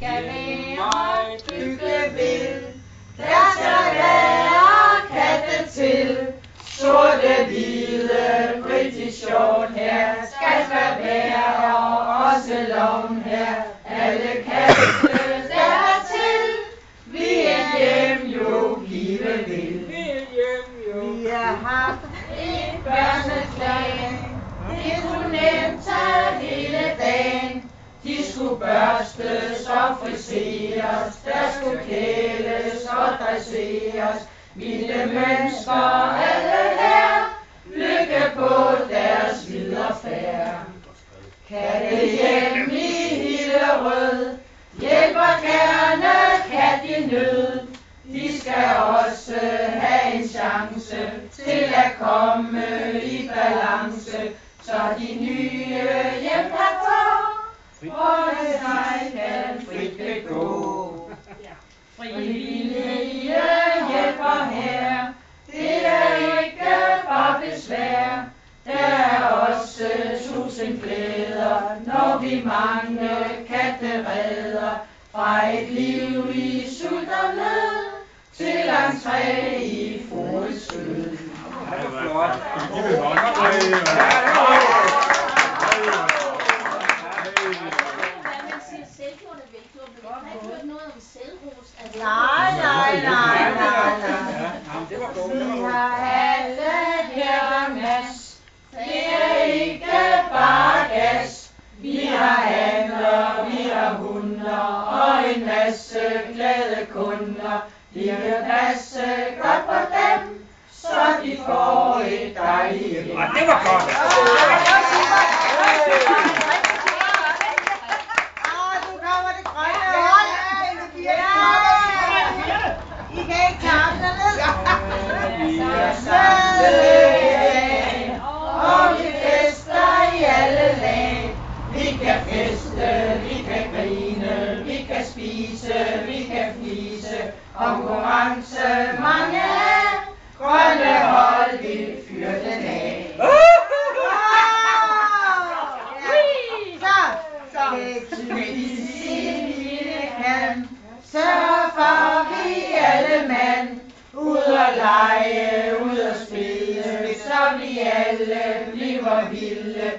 skal være byggevild. Der skal være katte til. Sorte, hvide, British short her skal være også long her. Alle katte der er til. Vi er hjem jo blive vil. Vi har haft en børneplan. Det kunne nemt tage hele dagen. De skulle børstes og friseres. Der skulle kæles og dresseres. Vilde mennesker alle her. Lykke på deres videre færd. Kattehjem i Hillerød hjælper gerne kat i nød. De skal også have en chance til at komme i balance, så de nye hjem kan få, og sig kan frit begå. Frivillige hjælper her, det er ikke bare besvær. Der er også 1000 glæder, når vi mange katte redder. Fra et liv i sult og nød, til entré i Furesød. Det var flot. Nej. Vi har alle her Mads. Det er ikke bare gas. Vi har handler, vi har hunder og en masse glade kunder. Vi vil passe godt på dem, så de får et dejligt hjem. Det var godt. Nu kommer det grønne hold. I kan ikke tage armene ned. Vi er samlet, og vi fester i alle lag. Vi kan feste, vi kan grine, vi kan spise, vi kan flise. Konkurrence mange af, grønne hold vil fyre den af. Så medicin vi kan, sørg for vi alle mand. Ud og lege, ud og spille, så vi alle bliver vilde.